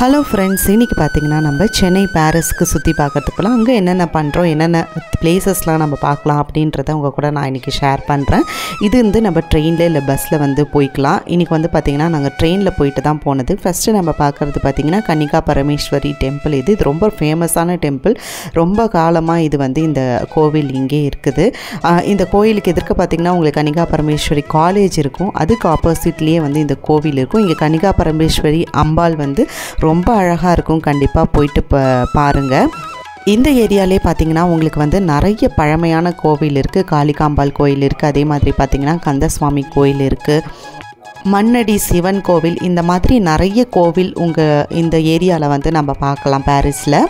Hello friends, இன்றைக்கி பார்த்திங்கன்னா நம்ம சென்னை பாரிஸ்க்கு சுற்றி பார்க்கறதுக்கு போகலாம். அங்கே என்னென்ன பண்ணுறோம், என்னென்ன பிளேசஸ்லாம் நம்ம பார்க்கலாம் அப்படின்றத உங்கள் கூட நான் இன்றைக்கி ஷேர் பண்ணுறேன். இது வந்து நம்ம ட்ரெயினில் இல்லை பஸ்ஸில் வந்து போய்க்கலாம். இன்றைக்கி வந்து பார்த்திங்கன்னா நாங்கள் ட்ரெயினில் போயிட்டு தான் போனது. ஃபஸ்ட்டு நம்ம பார்க்குறது பார்த்திங்கன்னா கன்னிகா பரமேஸ்வரி டெம்பிள். இது ரொம்ப ஃபேமஸான டெம்பிள். ரொம்ப காலமாக இது வந்து இந்த கோவில் இங்கே இருக்குது. இந்த கோயிலுக்கு எதிர்க்க பார்த்திங்கன்னா உங்களுக்கு கன்னிகா பரமேஸ்வரி காலேஜ் இருக்கும். அதுக்கு ஆப்போசிட்லேயே வந்து இந்த கோவில் இருக்கும். இங்கே கன்னிகா பரமேஸ்வரி அம்பாள் வந்து ரொம்ப அழகாக இருக்கும். கண்டிப்பாக போயிட்டு பாருங்கள். இந்த ஏரியாலே பார்த்திங்கன்னா உங்களுக்கு வந்து நிறைய பழமையான கோவில் இருக்குது. காளிகாம்பாள் கோயில் இருக்குது. அதே மாதிரி பார்த்திங்கன்னா கந்தசுவாமி கோயில் இருக்குது, மண்ணடி சிவன் கோவில், இந்த மாதிரி நிறைய கோவில் இந்த ஏரியாவில் வந்து நம்ம பார்க்கலாம். பாரிஸில்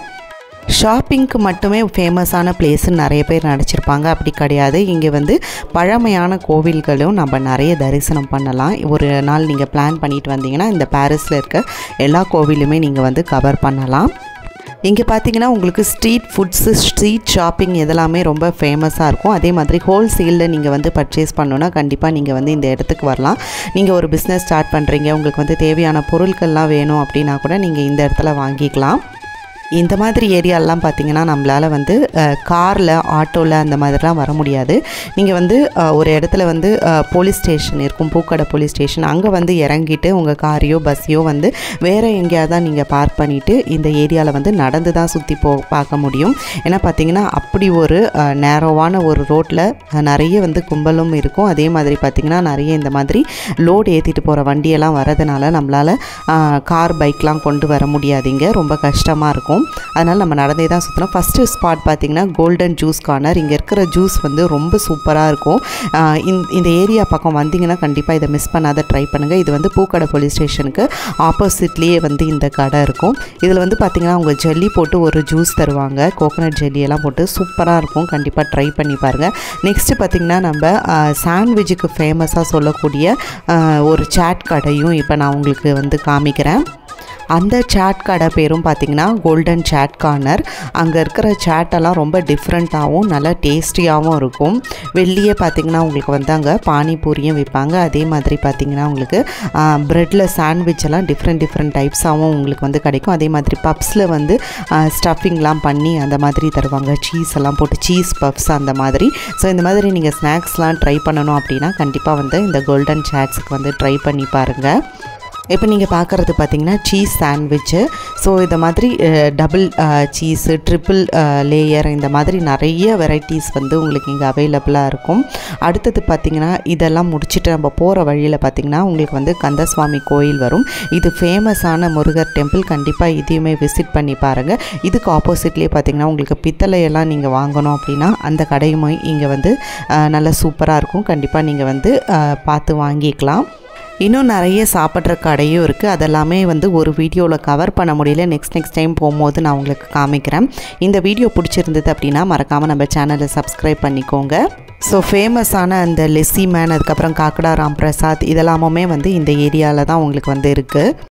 ஷாப்பிங்க்கு மட்டுமே ஃபேமஸான பிளேஸுன்னு நிறைய பேர் நினச்சிருப்பாங்க. அப்படி கிடையாது. இங்கே வந்து பழமையான கோவில்களும் நம்ம நிறைய தரிசனம் பண்ணலாம். ஒரு நாள் நீங்கள் பிளான் பண்ணிட்டு வந்தீங்கன்னா இந்த பாரிஸில் இருக்க எல்லா கோவிலுமே நீங்கள் வந்து கவர் பண்ணலாம். இங்கே பார்த்தீங்கன்னா உங்களுக்கு ஸ்ட்ரீட் ஃபுட்ஸு, ஸ்ட்ரீட் ஷாப்பிங் இதெல்லாமே ரொம்ப ஃபேமஸாக இருக்கும். அதே மாதிரி ஹோல்சேலில் நீங்கள் வந்து பர்ச்சேஸ் பண்ணணுன்னா கண்டிப்பாக நீங்கள் வந்து இந்த இடத்துக்கு வரலாம். நீங்கள் ஒரு பிஸ்னஸ் ஸ்டார்ட் பண்ணுறீங்க, உங்களுக்கு வந்து தேவையான பொருட்கள்லாம் வேணும் அப்படின்னா கூட நீங்கள் இந்த இடத்துல வாங்கிக்கலாம். இந்த மாதிரி ஏரியாலெலாம் பார்த்திங்கன்னா நம்மளால் வந்து காரில், ஆட்டோவில் அந்த மாதிரிலாம் வர முடியாது. நீங்கள் வந்து ஒரு இடத்துல வந்து போலீஸ் ஸ்டேஷன் இருக்கும், பூக்கடை போலீஸ் ஸ்டேஷன். அங்கே வந்து இறங்கிட்டு உங்கள் காரையோ பஸ்ஸையோ வந்து வேறு எங்கேயாவது தான் நீங்கள் பார்க் பண்ணிவிட்டு இந்த ஏரியாவில் வந்து நடந்து தான் சுற்றி பார்க்க முடியும். ஏன்னா பார்த்திங்கன்னா அப்படி ஒரு நேரோவான ஒரு ரோட்டில் நிறைய வந்து கும்பலும் இருக்கும். அதே மாதிரி பார்த்திங்கன்னா நிறைய இந்த மாதிரி லோடு ஏற்றிட்டு போகிற வண்டியெல்லாம் வரதுனால நம்மளால் கார், பைக்லாம் கொண்டு வர முடியாதுங்க. ரொம்ப கஷ்டமாக இருக்கும். அதனால் நம்ம நடந்தே தான் சுற்றணும். ஃபஸ்ட்டு ஸ்பாட் பார்த்திங்கன்னா கோல்டன் ஜூஸ் கார்னர். இங்கே இருக்கிற ஜூஸ் வந்து ரொம்ப சூப்பராக இருக்கும். இந்த ஏரியா பக்கம் வந்தீங்கன்னா கண்டிப்பாக இதை மிஸ் பண்ணாத ட்ரை பண்ணுங்கள். இது வந்து பூக்கடை போலீஸ் ஸ்டேஷனுக்கு ஆப்போசிட்லேயே வந்து இந்த கடை இருக்கும். இதில் வந்து பார்த்திங்கன்னா அவங்க ஜெல்லி போட்டு ஒரு ஜூஸ் தருவாங்க. கோகோனட் ஜெல்லியெல்லாம் போட்டு சூப்பராக இருக்கும். கண்டிப்பாக ட்ரை பண்ணி பாருங்கள். நெக்ஸ்ட்டு பார்த்திங்கன்னா நம்ம சாண்ட்விட்சுக்கு ஃபேமஸாக சொல்லக்கூடிய ஒரு சாட் கடையும் இப்போ நான் உங்களுக்கு வந்து காமிக்கிறேன். அந்த சாட் கடை பேரும் பார்த்திங்கன்னா கோல்டன் சாட் கார்னர். அங்கே இருக்கிற சாட்டெல்லாம் ரொம்ப டிஃப்ரெண்ட்டாகவும் நல்லா டேஸ்டியாகவும் இருக்கும். வெளியே பார்த்திங்கன்னா உங்களுக்கு வந்து அங்கே பானிபூரியும் விற்பாங்க. அதே மாதிரி பார்த்திங்கன்னா உங்களுக்கு ப்ரெட்டில் சாண்ட்விச் எல்லாம் டிஃப்ரெண்ட் டைப்ஸாகவும் உங்களுக்கு வந்து கிடைக்கும். அதே மாதிரி பப்ஸில் வந்து ஸ்டஃபிங்லாம் பண்ணி அந்த மாதிரி தருவாங்க. சீஸ் எல்லாம் போட்டு சீஸ் பப்ஸ் அந்த மாதிரி. ஸோ இந்த மாதிரி நீங்கள் ஸ்நாக்ஸ்லாம் ட்ரை பண்ணணும் அப்படின்னா கண்டிப்பாக வந்து இந்த கோல்டன் சாட்ஸுக்கு வந்து ட்ரை பண்ணி பாருங்கள். இப்போ நீங்கள் பார்க்குறது பார்த்திங்கன்னா சீஸ் சாண்ட்விட்சு. ஸோ இந்த மாதிரி டபுள் சீஸு, ட்ரிபிள் லேயர், இந்த மாதிரி நிறைய வெரைட்டிஸ் வந்து உங்களுக்கு இங்கே அவைலபிளாக இருக்கும். அடுத்தது பார்த்திங்கன்னா இதெல்லாம் முடிச்சுட்டு நம்ம போகிற வழியில் பார்த்திங்கன்னா உங்களுக்கு வந்து கந்தசுவாமி கோயில் வரும். இது ஃபேமஸான முருகர் டெம்பிள். கண்டிப்பாக இதையுமே விசிட் பண்ணி பாருங்கள். இதுக்கு ஆப்போசிட்லேயே பார்த்திங்கன்னா உங்களுக்கு பித்தளையெல்லாம் நீங்கள் வாங்கணும் அப்படின்னா அந்த கடையுமே இங்கே வந்து நல்லா சூப்பராக இருக்கும். கண்டிப்பாக நீங்கள் வந்து பார்த்து வாங்கிக்கலாம். இன்னும் நிறைய சாப்பிட்ற கடையும் இருக்குது. அதெல்லாமே வந்து ஒரு வீடியோவில் கவர் பண்ண முடியல. நெக்ஸ்ட் டைம் போகும்போது நான் உங்களுக்கு காமிக்கிறேன். இந்த வீடியோ பிடிச்சிருந்தது அப்படின்னா மறக்காமல் நம்ம சேனலை சப்ஸ்கிரைப் பண்ணிக்கோங்க. ஸோ ஃபேமஸான அந்த லெஸ்ஸி மேன், அதுக்கப்புறம் காக்கடா ராம் பிரசாத் இதெல்லாமுமே வந்து இந்த ஏரியாவில் தான் உங்களுக்கு வந்து இருக்குது.